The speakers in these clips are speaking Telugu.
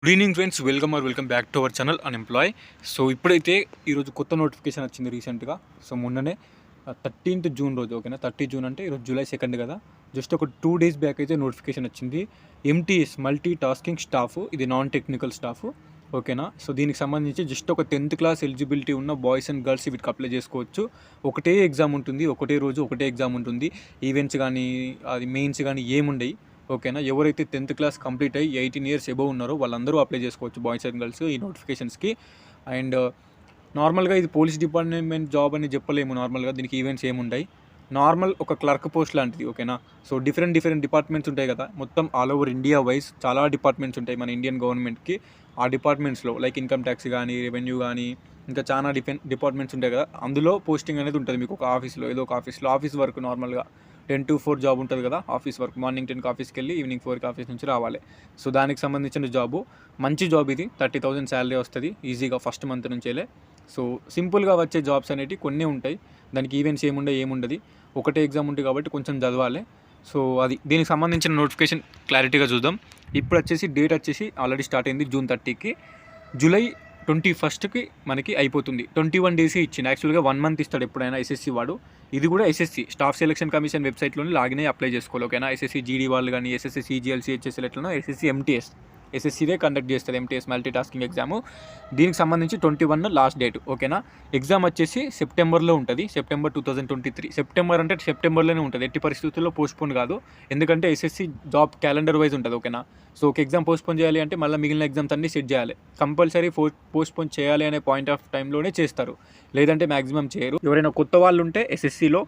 Good evening friends, welcome back to our channel unemploy. So ఇప్పుడైతే ఈరోజు కొత్త నోటిఫికేషన్ వచ్చింది రీసెంట్గా. సో మొన్ననే 13th జూన్ రోజు, ఓకేనా, 30 జూన్ అంటే ఈరోజు జూలై 2 కదా. జస్ట్ ఒక 2 days బ్యాక్ అయితే నోటిఫికేషన్ వచ్చింది. MTS మల్టీ టాస్కింగ్ స్టాఫ్, ఇది నాన్ టెక్నికల్ స్టాఫ్, ఓకేనా. సో దీనికి సంబంధించి జస్ట్ ఒక 10th క్లాస్ ఎలిజిబిలిటీ ఉన్న బాయ్స్ అండ్ గర్ల్స్ వీటికి అప్లై చేసుకోవచ్చు. ఒకటే ఎగ్జామ్ ఉంటుంది, ఒకటే రోజు ఒకటే ఎగ్జామ్ ఉంటుంది. ఈవెంట్స్ కానీ అది మెయిన్స్ కానీ ఏముండయి, ఓకేనా. ఎవరైతే 10th క్లాస్ కంప్లీట్ అయ్యి 18 years ఎబోవ్ ఉన్నారో వాళ్ళందరూ అప్లై చేసుకోవచ్చు, బాయ్స్ అండ్ గర్ల్స్, ఈ నోటిఫికేషన్స్కి. అండ్ నార్మల్గా ఇది పోలీస్ డిపార్ట్మెంట్ జాబ్ అని చెప్పలేము. నార్మల్గా దీనికి ఈవెంట్స్ ఏముంటాయి, నార్మల్ ఒక క్లర్క్ పోస్ట్ లాంటిది, ఓకేనా. సో డిఫరెంట్ డిపార్ట్మెంట్స్ ఉంటాయి కదా, మొత్తం ఆల్ ఓవర్ ఇండియా వైజ్ చాలా డిపార్ట్మెంట్స్ ఉంటాయి మన ఇండియన్ గవర్నమెంట్కి. ఆ డిపార్ట్మెంట్స్లో లైక్ ఇన్కమ్ ట్యాక్స్ కానీ, రెవెన్యూ కానీ, ఇంకా చాలా డిపార్ట్మెంట్స్ ఉంటాయి కదా, అందులో పోస్టింగ్ అనేది ఉంటుంది మీకు. ఒక ఆఫీస్లో, ఏదో ఒక ఆఫీస్ వర్క్ నార్మల్గా 10 to 4 జాబ్ ఉంటుంది కదా, ఆఫీస్ వర్క్. మార్నింగ్ 10కి ఆఫీస్కి వెళ్ళి ఈవినింగ్ 4కి ఆఫీస్ నుంచి రావాలి. సో దానికి సంబంధించిన జాబు, మంచి జాబ్ ఇది. 30,000 శాలరీ వస్తుంది ఈజీగా ఫస్ట్ మంత్ నుంచేలే. సో సింపుల్గా వచ్చే జాబ్స్ అనేవి కొన్ని ఉంటాయి, దానికి ఈవెంట్స్ ఏముండదు, ఒకటే ఎగ్జామ్ ఉంటుంది కాబట్టి కొంచెం చదవాలి. సో అది దీనికి సంబంధించిన నోటిఫికేషన్ క్లారిటీగా చూద్దాం. ఇప్పుడు వచ్చేసి డేట్ వచ్చేసి ఆల్రెడీ స్టార్ట్ అయింది June 30కి, జూలై 21కి మనకి అయిపోతుంది. 21 days ఇచ్చింది. యాక్చువల్గా 1 month ఇస్తాడు ఎప్పుడైనా ఎస్ఎస్సి వాడు. ఇది కూడా ఎస్ఎస్సి స్టాఫ్ సెలక్షన్ కమిషన్ వెబ్సైట్లోనే లాగిన్ అయ్యి అప్లై చేసుకోవాలి, ఓకేనా. ఎస్ఎస్సి జీడీ వాళ్ళు కానీ, ఎస్ఎస్సి సిజిఎల్ సిహెచ్ఎస్ఎల్ ఎట్లనో ఎస్ఎస్సి ఎంటీఎస్, ఎస్ఎస్సీదే కండక్ట్ చేస్తారు ఎంటీఎస్ మల్టీ టాస్కింగ్ ఎగ్జాము. దీనికి సంబంధించి 21 లాస్ట్ డేట్, ఓకేనా. ఎగ్జామ్ వచ్చేసి సెప్టెంబర్లో ఉంటుంది, September 2023. సెప్టెంబర్ అంటే సెప్టెంబర్లోనే ఉంటుంది, ఎట్టి పరిస్థితుల్లో పోస్ట్పోన్ కాదు. ఎందుకంటే ఎస్ఎస్సి జాబ్ క్యాలెండర్ వైజ్ ఉంటుంది, ఓకేనా. సో ఒక ఎగ్జామ్ పోస్ట్పోన్ చేయాలి అంటే మళ్ళీ మిగిలిన ఎగ్జామ్స్ అన్నీ సెట్ చేయాలి. కంపల్సరీ పోస్ట్పోన్ చేయాలి అనే పాయింట్ ఆఫ్ టైంలోనే చేస్తారు, లేదంటే మ్యాక్సిమం చేయరు. ఎవరైనా కొత్త వాళ్ళు ఉంటే ఎస్ఎస్సిలో,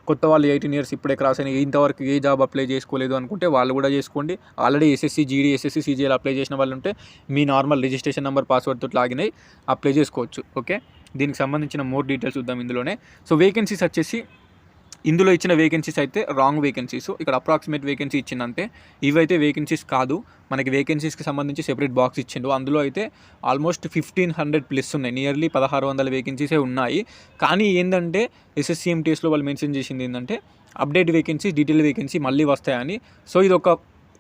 కొత్త వాళ్ళు 18 years ఇప్పుడే క్రాస్ అయిన, ఇంతవరకు ఏ జాబ్ అప్లై చేసుకోలేదు అనుకుంటే వాళ్ళు కూడా చేసుకోండి. Already SSC GD, SSC CGL apply చేసిన వాళ్ళు ఉంటే మీ నార్మల్ రిజిస్ట్రేషన్ నెంబర్, పాస్వర్డ్ తోటి లాగిన్ అయ్యి అప్లై చేసుకోవచ్చు, ఓకే. దీనికి సంబంధించిన మోర్ డీటెయిల్స్ చూద్దాం ఇందులోనే. సో వేకెన్సీస్ వచ్చేసి, ఇందులో ఇచ్చిన వేకెన్సీస్ అయితే రాంగ్ వేకెన్సీస్, ఇక్కడ అప్రాక్సిమేట్ వేకెన్సీ ఇచ్చిందంటే ఇవైతే వేకెన్సీస్ కాదు. మనకి వేకెన్సీస్కి సంబంధించి సెపరేట్ బాక్స్ ఇచ్చిండు, అందులో అయితే ఆల్మోస్ట్ 1500+ ఉన్నాయి, నియర్లీ 1600 వేకెన్సీసే ఉన్నాయి. కానీ ఏంటంటే ఎస్ఎస్సి ఎంటీఎస్లో వాళ్ళు మెన్షన్ చేసింది ఏంటంటే అప్డేట్ వేకెన్సీ, డీటెయిల్ వేకెన్సీ మళ్ళీ వస్తాయని. సో ఇది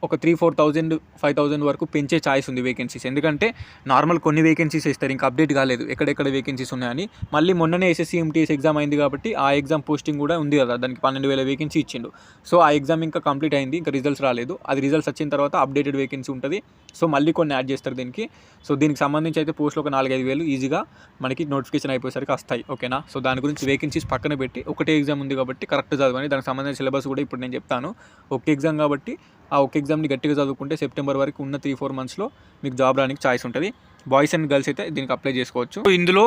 ఒక 3,000-4,000 5,000 వరకు పెంచే ఛాయిస్ ఉంది వేకెన్సీస్. ఎందుకంటే నార్మల్ కొన్ని వేకెన్సీస్ ఇస్తారు, ఇంకా అప్డేట్ కాలేదు ఎక్కడెక్కడ వేకెన్సీస్ ఉన్నాయని. మళ్ళీ మొన్ననే ఎస్ఎస్సి ఎంటీఎస్ ఎగ్జామ్ అయింది కాబట్టి ఆ ఎగ్జామ్ పోస్టింగ్ కూడా ఉంది కదా, దానికి 12,000 వేకెన్సీ ఇచ్చిండు. సో ఆ ఎగ్జామ్ ఇంకా కంప్లీట్ అయింది, ఇంకా రిజల్ట్స్ రాలేదు. అది రిజల్ట్స్ వచ్చిన తర్వాత అప్డేటెడ్ వేకెన్సీ ఉంటుంది. సో మళ్ళీ కొన్ని యాడ్ చేస్తారు దీనికి. సో దీనికి సంబంధించి అయితే పోస్టులు ఒక 4-5 వేలు ఈజీగా మనకి నోటిఫికేషన్ అయిపోయేసరికి వస్తాయి, ఓకేనా. సో దాని గురించి వేకెన్సీస్ పక్కన పెట్టి, ఒకటే ఎగ్జామ్ ఉంది కాబట్టి కరెక్ట్ చదవని, దానికి సంబంధించిన సిలబస్ కూడా ఇప్పుడు నేను చెప్తాను. ఒకే ఎగ్జామ్ కాబట్టి ఆ ఒక ఎగ్జామ్ని గట్టిగా చదువుకుంటే సెప్టెంబర్ వరకు ఉన్న 3-4 monthsలో మీకు జాబ్ రానికి ఛాయిస్ ఉంటుంది. బాయ్స్ అండ్ గర్ల్స్ అయితే దీనికి అప్లై చేసుకోవచ్చు. ఇందులో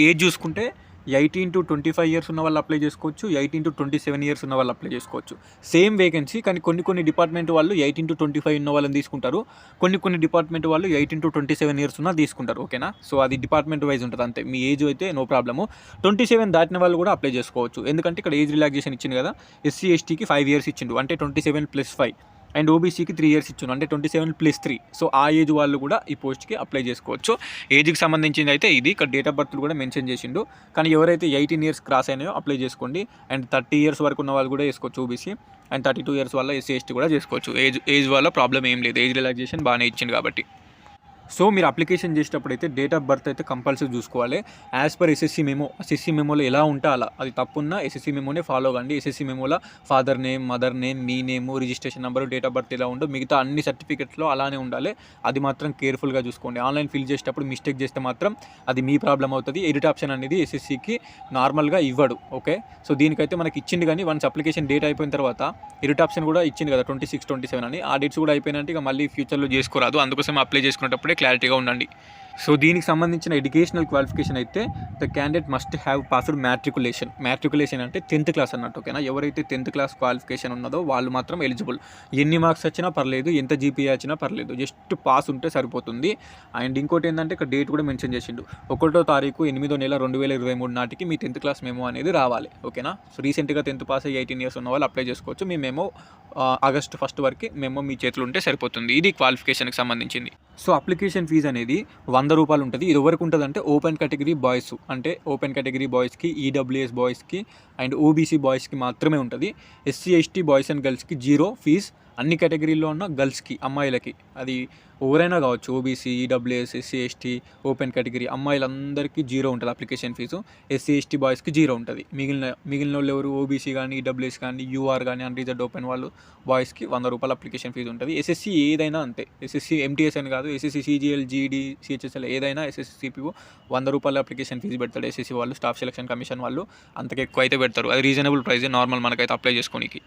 ఏజ్ చూసుకుంటే 18 to 25 years ఉన్న వాళ్ళు అప్లై చేసుకోవచ్చు, 18 to 27 years ఉన్న వాళ్ళు అప్లై చేసుకోవచ్చు. సేమ్ వేకెన్సీ, కానీ కొన్ని డిపార్ట్మెంట్ వాళ్ళు 18 to 25 ఉన్న వాళ్ళని తీసుకుంటారు, కొన్ని డిపార్ట్మెంట్ వాళ్ళు 18 to 27 years ఉన్న తీసుకుంటారు, ఓకేనా. సో అది డిపార్ట్మెంట్ వైజ్ ఉంటుంది అంతే. మీ ఏజ్ అయితే నో ప్రాబ్లము. 27 దాటిన వాళ్ళు కూడా అప్లై చేసుకోవచ్చు, ఎందుకంటే ఇక్కడ ఏజ్ రిలాక్సేషన్ ఇచ్చింది కదా. ఎస్సీ ఎస్టీకి 5 years ఇచ్చిండు, అంటే 27+5. అండ్ ఓబీసీకి 3 years ఇచ్చాను, అంటే 27+3. సో ఆ ఏజ్ వాళ్ళు కూడా ఈ పోస్ట్కి అప్లై చేసుకోవచ్చు. ఏజ్కి సంబంధించింది అయితే ఇది, ఇక్కడ డేట్ ఆఫ్ బర్త్ కూడా మెన్షన్ చేసిండు. కానీ ఎవరైతే 18 years క్రాస్ అయినాయో అప్లై చేసుకోండి. అండ్ 30 years వరకు ఉన్న వాళ్ళు కూడా చేసుకోవచ్చు ఓబీసీ. అండ్ 32 years వల్ల ఎస్సీ ఎస్టీ కూడా చేసుకోవచ్చు. ఏజ్ వల్ల ప్రాబ్లం ఏం లేదు, ఏజ్ రిలాక్సేషన్ బాగానే ఇచ్చింది కాబట్టి. సో మీరు అప్లికేషన్ చేసేటప్పుడు అయితే డేట్ ఆఫ్ బర్త్ అయితే కంపల్సరీ చూసుకోవాలి. యాజ్ పర్ ఎస్ఎస్సి మెమోలో ఎలా ఉంటే అలా, అది తప్పున్నా ఎస్ఎస్సి మెమోనే ఫాలో కండి. ఎస్ఎస్సి మెమోలో ఫాదర్ నేమ్, మదర్ నేమ్, మీ name, registration number, date of birth ఎలా ఉండో మిగతా అన్ని సర్టిఫికెట్స్లో అలానే ఉండాలి. అది మాత్రం కేర్ఫుల్గా చూసుకోండి. ఆన్లైన్ ఫిల్ చేసేటప్పుడు మిస్టేక్ చేస్తే మాత్రం అది మీ ప్రాబ్లం అవుతుంది. ఎడిట్ ఆప్షన్ అనేది ఎస్ఎస్సికి నార్మల్గా ఇవ్వడు, ఓకే. సో దీనికైతే మనకి ఇచ్చింది, కానీ వన్స్ అప్లికేషన్ డేట్ అయిపోయిన తర్వాత ఎడిట్ ఆప్షన్ కూడా ఇచ్చింది కదా, 26, 27 అని. ఆ డేట్స్ కూడా అయిపోయినట్టు ఇక మళ్ళీ ఫ్యూచర్లో చేసుకోరాదు, అందుకోసం అప్లై చేసుకునేటప్పుడే క్లారిటీగా ఉండండి. సో దీనికి సంబంధించిన ఎడ్యుకేషనల్ క్వాలిఫికేషన్ అయితే the candidate must have passed matriculation అంటే 10th క్లాస్ అన్నట్టు, ఓకేనా. ఎవరైతే 10th క్లాస్ క్వాలిఫికేషన్ ఉన్నదో వాళ్ళు మాత్రం ఎలిజిబుల్. ఎన్ని మార్క్స్ వచ్చినా పర్లేదు, ఎంత జీపీఏ వచ్చినా పర్లేదు, జస్ట్ పాస్ ఉంటే సరిపోతుంది. అండ్ ఇంకోటి ఏంటంటే ఇక్కడ డేట్ కూడా మెన్షన్ చేసిండు, 1వ తారీఖు 8వ నెల 2023 నాటికి మీ 10th క్లాస్ మెమో అనేది రావాలి, ఓకేనా. సో రీసెంట్గా 10th పాస్ 18 years ఉన్న వాళ్ళు అప్లై చేసుకోవచ్చు. మీ మెమో August 1st వరకు మెమో మీ చేతిలో ఉంటే సరిపోతుంది. ఇది క్వాలిఫికేషన్కి సంబంధించింది. సో అప్లికేషన్ ఫీజు అనేది 100 రూపాయలు ఉంటుంది. ఇది ఎవరికి ఉంటుంది అంటే ఓపెన్ కేటగిరీ బాయ్స్, అంటే ఓపెన్ కేటగిరీ బాయ్స్కి, ఈడబ్ల్యూఎస్ బాయ్స్కి అండ్ ఓబీసీ బాయ్స్కి మాత్రమే ఉంటుంది. ఎస్సీ ఎస్టీ బాయ్స్ అండ్ గర్ల్స్కి 0 ఫీజ్. అన్ని కేటగిరీల్లో ఉన్న గర్ల్స్కి, అమ్మాయిలకి. అది ఎవరైనా కావచ్చు, OBC, EWS, SC, ST, open category అమ్మాయిలందరికీ 0 ఉంటుంది అప్లికేషన్ ఫీజు. ఎస్సీ, ఎస్టీ బాయ్స్కి 0 ఉంటుంది. మిగిలిన వాళ్ళు ఎవరు, ఓబీసీ కానీ, ఈడబ్ల్యూఎస్ కానీ, యూఆర్ కానీ, అన్రిజర్వ్డ్ ఓపెన్ వాళ్ళు బాయ్స్కి 100 రూపాయల అప్లికేషన్ ఫీజు ఉంటుంది. ఎస్ఎస్సి ఏదైనా అంతే. ఎస్ఎస్సి ఎంటీఎస్ అని కాదు, ఎస్ఎస్సి సిజిఎల్, జీడీ, సిహెచ్ఎస్ఎల్ ఏదైనా ఎస్ఎస్సి సిపిఓ 100 రూపాయల అప్లికేషన్ ఫీజు పెడతాడు ఎస్ఎస్సి వాళ్ళు. స్టాఫ్ సెలక్షన్ కమిషన్ వాళ్ళు అంతకు ఎక్కువ అయితే పెడతారు. అది రీజనబుల్ ప్రైజే, నార్మల్ మనకైతే అప్లై చేసుకోనికి.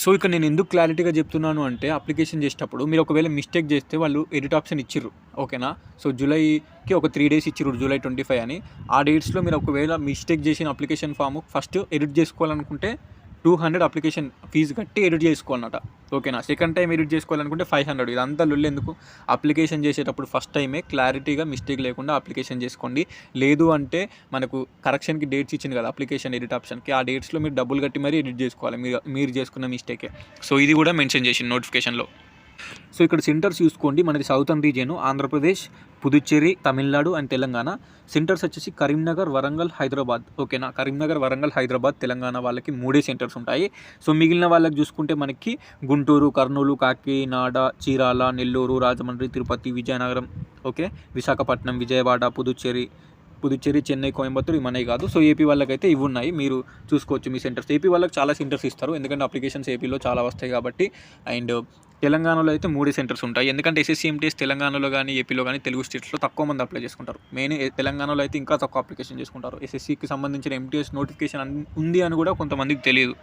సో ఇక్కడ నేను ఎందుకు క్లారిటీగా చెప్తున్నాను అంటే, అప్లికేషన్ చేసేటప్పుడు మీరు ఒకవేళ మిస్టేక్ చేస్తే వాళ్ళు ఎడిట్ ఆప్షన్ ఇచ్చిర్రు, ఓకేనా. సో జూలైకి ఒక 3 days ఇచ్చిర్రు, జూలై 25 అని. ఆ డేట్స్లో మీరు ఒకవేళ మిస్టేక్ చేసిన అప్లికేషన్ ఫామ్ ఫస్ట్ ఎడిట్ చేసుకోవాలనుకుంటే 200 అప్లికేషన్ ఫీజు కట్టి ఎడిట్ చేసుకోవాలన్నమాట, ఓకేనా. సెకండ్ టైం ఎడిట్ చేసుకోవాలనుకుంటే 500. ఇదంతా లొల్లి ఎందుకు? అప్లికేషన్ చేసేటప్పుడు ఫస్ట్ టైమే క్లారిటీగా మిస్టేక్ లేకుండా అప్లికేషన్ చేసుకోండి. లేదు అంటే మనకు కరెక్షన్కి డేట్స్ ఇచ్చింది కదా అప్లికేషన్ ఎడిట్ ఆప్షన్కి, ఆ డేట్స్లో మీరు డబ్బులు కట్టి మరీ ఎడిట్ చేసుకోవాలి, మీరు చేసుకున్న మిస్టేకే. సో ఇది కూడా మెన్షన్ చేసింది నోటిఫికేషన్లో. సో ఇక్కడ సెంటర్స్ చూసుకోండి. మనది southern region, Andhra Pradesh, Puducherry, Tamil Nadu and Telangana. Centres వచ్చేసి కరీంనగర్, వరంగల్, హైదరాబాద్, ఓకేనా. కరీంనగర్, వరంగల్, హైదరాబాద్, తెలంగాణ వాళ్ళకి 3 సెంటర్స్ ఉంటాయి. సో మిగిలిన వాళ్ళకి చూసుకుంటే మనకి గుంటూరు, కర్నూలు, కాకినాడ, చీరాల, నెల్లూరు, రాజమండ్రి, తిరుపతి, విజయనగరం, ఓకే, విశాఖపట్నం, విజయవాడ, పుదుచ్చేరి, చెన్నై, కోయంబత్తూరు ఇవి మనవి కాదు. సో ఏపీ వాళ్ళకైతే ఇవి ఉన్నాయి, మీరు చూసుకోవచ్చు మీ సెంటర్స్. ఏపీ వాళ్ళకి చాలా సెంటర్స్ ఇస్తారు, ఎందుకంటే అప్లికేషన్స్ ఏపీలో చాలా వస్తాయి కాబట్టి. అండ్ తెలంగాణలో అయితే 3 సెంటర్స్ ఉంటాయి, ఎందుకంటే ఎస్ఎస్సీ ఎంటీఎస్ తెలంగాణలో కానీ ఏపీలో కానీ తెలుగు స్టేట్స్లో తక్కువ మంది అప్లై చేసుకుంటారు. మెయిన్ తెలంగాణలో అయితే ఇంకా తక్కువ అప్లికేషన్ చేసుకుంటారు. ఎస్ఎస్సీకి సంబంధించిన ఎంటీఎస్ నోటిఫికేషన్ ఉంది అని కూడా కొంతమందికి తెలియదు.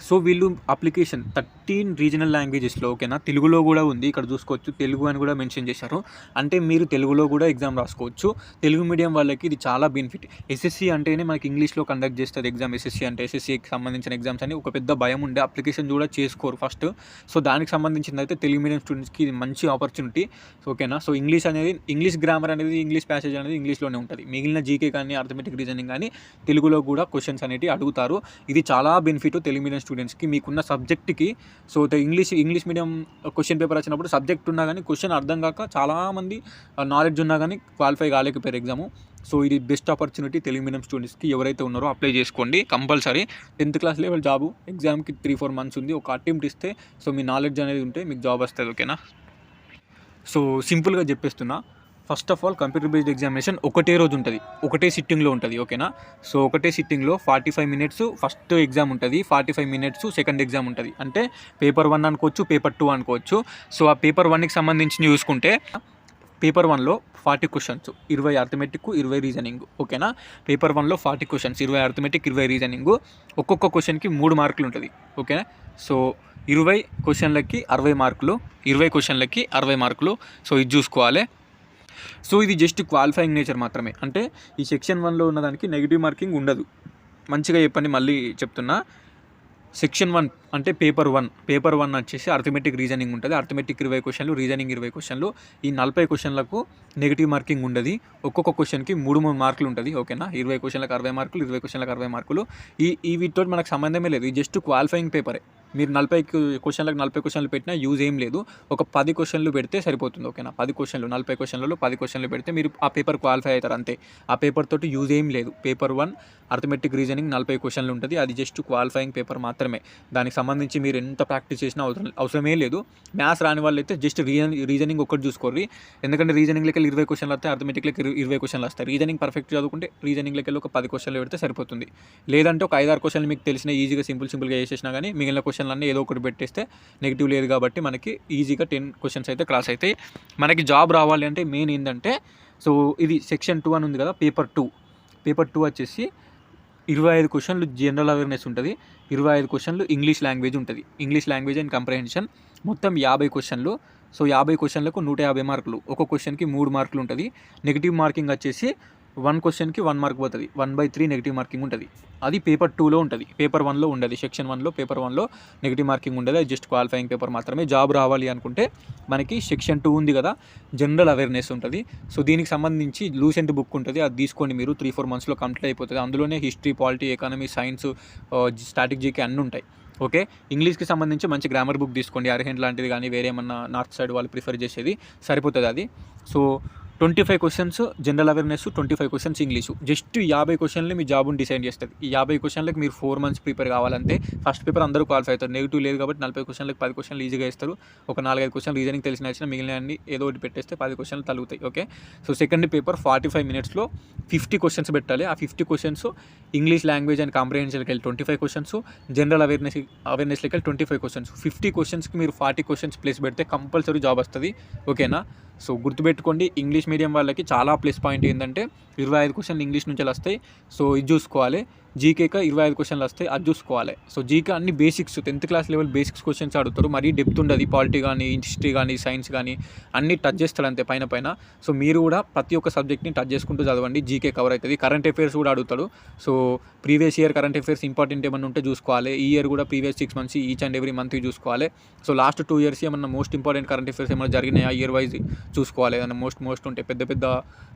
సో వీళ్ళు అప్లికేషన్ 13 రీజనల్ లాంగ్వేజెస్లో, ఓకేనా. తెలుగులో కూడా ఉంది, ఇక్కడ చూసుకోవచ్చు, తెలుగు అని కూడా మెన్షన్ చేశారు. అంటే మీరు తెలుగులో కూడా ఎగ్జామ్ రాసుకోవచ్చు. తెలుగు మీడియం వాళ్ళకి ఇది చాలా బెనిఫిట్. ఎస్ఎస్సీ అంటేనే మనకి ఇంగ్లీష్లో కండక్ట్ చేస్తుంది ఎగ్జామ్. ఎస్ఎస్సీ అంటే ఎస్ఎస్సీకి సంబంధించిన ఎగ్జామ్స్ అని ఒక పెద్ద భయం ఉండే, అప్లికేషన్ కూడా చేసుకోరు ఫస్ట్. సో దానికి సంబంధించింది అయితే తెలుగు మీడియం స్టూడెంట్స్కి ఇది మంచి ఆపర్చునిటీ, ఓకేనా. సో ఇంగ్లీష్ గ్రామర్ అనేది, ఇంగ్లీష్ ప్యాసేజ్ అనేది ఇంగ్లీష్లోనే ఉంటుంది. మిగిలిన జీకే కానీ, అర్థమెటిక్ రీజనింగ్ కానీ తెలుగులో కూడా క్వశ్చన్స్ అనేవి అడుగుతారు. ఇది చాలా బెనిఫిట్ తెలుగు మీడియం స్టూడెంట్స్కి. మీకున్న సబ్జెక్ట్కి, so English medium question paper వచ్చినప్పుడు సబ్జెక్ట్ ఉన్నా కానీ క్వశ్చన్ అర్థం కాక చాలామంది నాలెడ్జ్ ఉన్నా కానీ క్వాలిఫై కాలేకపోయారు ఎగ్జాము. సో ఇది బెస్ట్ ఆపర్చునిటీ తెలుగు మీడియం స్టూడెంట్స్కి. ఎవరైతే ఉన్నారో అప్లై చేసుకోండి compulsory. 10th class level job, ఎగ్జామ్కి 3-4 months ఉంది. ఒక అటెంప్ట్ ఇస్తే సో మీ నాలెడ్జ్ అనేది ఉంటే మీకు జాబ్ వస్తుంది, ఓకేనా. సో సింపుల్గా చెప్పేస్తున్నా, first of all computer based examination ఒకటే రోజు ఉంటుంది, ఒకటే సిట్టింగ్లో ఉంటుంది, ఓకేనా. సో ఒకటే సిట్టింగ్లో 45 minutes ఫస్ట్ ఎగ్జామ్ ఉంటుంది, 45 minutes సెకండ్ ఎగ్జామ్ ఉంటుంది. అంటే పేపర్ 1 అనుకోవచ్చు, పేపర్ 2 అనుకోవచ్చు. సో ఆ పేపర్ 1కి సంబంధించి చూసుకుంటే పేపర్ 1లో 40 questions, 20 అర్థమెటిక్, 20 రీజనింగ్, ఓకేనా. పేపర్ 1లో 40 questions, 20 అర్థమెటిక్, 20 రీజనింగ్. ఒక్కొక్క క్వశ్చన్కి 3 మార్కులు ఉంటుంది, ఓకేనా. సో 20 questionలకి 60 మార్కులు, 20 questionలకి 60 మార్కులు. సో ఇది చూసుకోవాలి. సో ఇది జస్ట్ క్వాలిఫైయింగ్ నేచర్ మాత్రమే. అంటే ఈ సెక్షన్ 1లో ఉన్నదానికి నెగిటివ్ మార్కింగ్ ఉండదు. మంచిగా చెప్పండి, మళ్ళీ చెప్తున్నా. సెక్షన్ 1 అంటే పేపర్ 1 వచ్చేసి అర్థమెటిక్, రీజనింగ్ ఉంటుంది. Arithmetic 20 questions, reasoning 20 questions. ఈ 40 questionలకు నెగిటివ్ మార్కింగ్ ఉండదు. ఒక్కొక్క క్వశ్చన్కి 3 మార్కులు ఉంటుంది, ఓకేనా. 20 questionలకు 60 మార్కులు, 20 questionలకు 60 మార్కులు. ఈ వీటితో మనకు సంబంధమే లేదు, ఇది జస్ట్ క్వాలిఫైయింగ్ పేపరే. మీరు 40 questionలకు 40 questions పెట్టినా యూజ్ ఏం లేదు. ఒక 10 questions పెడితే సరిపోతుంది, ఓకేనా. 10 questions, 40 questionలలో 10 questions పెడితే మీరు ఆ పేపర్ క్వాలిఫై అవుతారు అంతే. ఆ పేపర్ తోటి యూజ్ ఏం లేదు. పేపర్ 1 అర్థమెటిక్, రీజనింగ్ 40 questions ఉంటుంది, అది జస్ట్ క్వాలిఫైయింగ్ పేపర్ మాత్రమే. దానికి సంబంధించి మీరు ఎంత ప్రాక్టీస్ చేసినా అవసరమే లేదు. మ్యాథ్స్ రాని వాళ్ళు అయితే జస్ట్ రీజనింగ్ ఒక్కటి చూసుకోర్రి, ఎందుకంటే రీజనింగ్లోకి 20 questions వస్తాయి, అర్థమెటిక్లోకి 20 questions వస్తాయి. రీజనింగ్ పర్ఫెక్ట్ చదువుకుంటే రీజనింగ్లోకి ఒక 10 questions పెడితే సరిపోతుంది. లేదంటే ఒక 5-6 questions మీకు తెలిసిన ఈజీగా సింపుల్గా చేసేసినా కానీ మిగిలిన క్వశ్చన్లన్నీ ఏదో ఒకటి పెట్టేస్తే నెగిటివ్ లేదు కాబట్టి మనకి ఈజీగా 10 questions అయితే క్రాస్ అవుతాయి. మనకి జాబ్ రావాలి అంటే మెయిన్ ఏంటంటే, సో ఇది సెక్షన్ 2 అని ఉంది కదా, పేపర్ 2 వచ్చేసి 25 questions జనరల్ అవేర్నెస్ ఉంటుంది, 25 questions ఇంగ్లీష్ లాంగ్వేజ్ ఉంటుంది, ఇంగ్లీష్ లాంగ్వేజ్ అండ్ కంప్రహెన్షన్. మొత్తం 50 questions. సో 50 questionలకు 150 మార్కులు, ఒక్కొక్క క్వశ్చన్కి 3 మార్కులు ఉంటుంది. నెగిటివ్ మార్కింగ్ వచ్చేసి 1 questionకి 1 mark పోతుంది, 1/3 నెగిటివ్ మార్కింగ్ ఉంటుంది. అది పేపర్ 2లో ఉంటుంది, పేపర్ 1లో ఉండదు. సెక్షన్ 1లో పేపర్ 1లో నెగిటివ్ మార్కింగ్ ఉండదు, అది జస్ట్ క్వాలిఫైయింగ్ పేపర్ మాత్రమే. జాబ్ రావాలి అనుకుంటే మనకి సెక్షన్ 2 ఉంది కదా, జనరల్ అవేర్నెస్ ఉంటుంది. సో దీనికి సంబంధించి లూసెంట్ బుక్ ఉంటుంది, అది తీసుకోండి మీరు. 3-4 monthsలో కంప్లీట్ అయిపోతుంది. అందులోనే history, polity, economy, science, static, GK అన్నీ ఉంటాయి, ఓకే. ఇంగ్లీష్కి సంబంధించి మంచి గ్రామర్ బుక్ తీసుకోండి, అర్హెంట్ లాంటిది కానీ వేరే ఏమన్నా నార్త్ సైడ్ వాళ్ళు ప్రిఫర్ చేసేది సరిపోతుంది అది. So 25 questions general awareness, 25 questions English. Just 50 క్వశ్చన్లు మీ జాబ్ని డిసైడ్ చేస్తుంది. ఈ 50 క్వశ్చన్లకు మీరు 4 మంత్స్ ప్రిపేర్ కావాలంటే ఫస్ట్ పేపర్ అందరూ క్వాలిఫై అవుతారు. నెగిటివ్ లేదు కాబట్టి 40 క్వశ్చన్లకు 10 క్వశ్చన్లు ఈజీగా ఇస్తారు. ఒక 4-5 క్వశ్చన్లు రీజనింగ్ తెలిసిన వచ్చిన మిగిలిన అన్ని ఏదో ఒకటి పెట్టేస్తే 10 క్వశ్చన్లు తగ్గుతాయి. ఓకే, సో సెకండ్ పేపర్ 45 మినిట్స్లో 50 క్వశ్చన్స్ పెట్టాలి. ఆ 50 క్వశ్చన్స్ ఇంగ్లీష్ లాంగ్వేజ్ అండ్ కాంప్రహెన్షన్కి వెళ్ళి 25 క్వశ్చన్స్, జనరల్ అవేర్నెస్కి వెళ్ళి 25 క్వశ్చన్స్. 50 క్వశ్చన్స్కి మీరు 40 క్వశ్చన్స్ ప్లేస్ పెడితే కంపల్సరీ జాబ్ వస్తుంది. ఓకేనా, సో గుర్తుపెట్టుకోండి, ఇంగ్లీష్ మీడియం వాళ్ళకి చాలా ప్లస్ పాయింట్ ఏంటంటే 25 క్వశ్చన్లు ఇంగ్లీష్ నుంచి వస్తాయి. సో ఇది చూసుకోవాలి. జీకేగా 25 క్వశ్చన్లు వస్తాయి, అది చూసుకోవాలి. సో జీకే అన్ని basics 10th class level basics questions అడుగుతారు. మరీ డెప్త్ ఉండదు. పాలిటీ కానీ, హిస్టరీ కానీ, సైన్స్ కానీ అన్నీ టచ్ చేస్తారు అంతే పైన. సో మీరు కూడా ప్రతి ఒక్క సబ్జెక్ట్ని టచ్ చేసుకుంటూ చదవండి. జీకే కవర్ అవుతుంది. కరెంట్ అఫైర్స్ కూడా అడుగుతాడు. So previous year current affairs important ఏమన్నా ఉంటే చూసుకోవాలి. ఈ ఇయర్ కూడా previous 6 months each and every month చూసుకోవాలి. సో లాస్ట్ 2 ఇయర్స్ ఏమన్నా మోస్ట్ ఇంపార్టెంట్ కరెంట్ అఫైర్స్ ఏమైనా జరిగినాయా ఇయర్ వైజ్ చూసుకోవాలి. ఏదైనా మోస్ట్ ఉంటే పెద్ద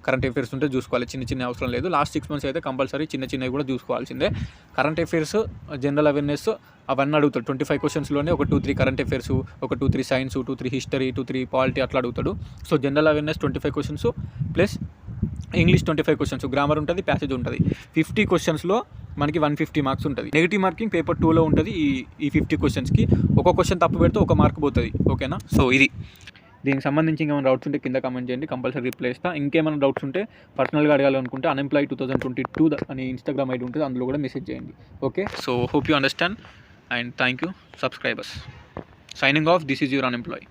కరెంట్ అఫైర్స్ ఉంటే చూసుకోవాలి. చిన్న అవసరం లేదు. లాస్ట్ 6 మంత్స్ అయితే కంపల్సరీ చిన్నవి కూడా చూసుకోవాల్సిందే. కరెంట్ అఫైర్స్, జనరల్ అవేర్నెస్ అవన్నీ అడుగుతాడు. 25 క్వశ్చన్స్లోనే ఒక 2-3 కరెంట్ అఫైర్స్, ఒక 2-3 సైన్స్, 2-3 హిస్టరీ, 2-3 పాలిటీ అట్లా అడుగుతాడు. So general awareness 25 questions plus English 25 questions, grammar ఉంటుంది, ప్యాసేజ్ ఉంటుంది. 50 క్వశ్చన్స్లో మనకి 150 మార్క్స్ ఉంటుంది. నెగిటివ్ మార్కింగ్ పేపర్ 2లో ఉంటుంది. ఈ 50 క్వశ్చన్స్కి ఒక క్వశ్చన్ తప్పు పెడితే ఒక మార్క్ పోతుంది. ఓకేనా, సో ఇది దీనికి సంబంధించి ఇంకేమైనా డౌట్స్ ఉంటే కింద కామెంట్ చేయండి, కంపల్సరీ రిప్లై ఇస్తాను. ఇంకేమైనా డౌట్స్ ఉంటే పర్సనల్గా అడగాలనుకుంటే అన్ఎంప్లాయ్ 2022 అని ఇన్స్టాగ్రామ్ ఐడి ఉంటుంది, అందులో కూడా మెసేజ్ చేయండి. Okay, so hope you understand and thank you subscribers. Signing off, this is your unemploy.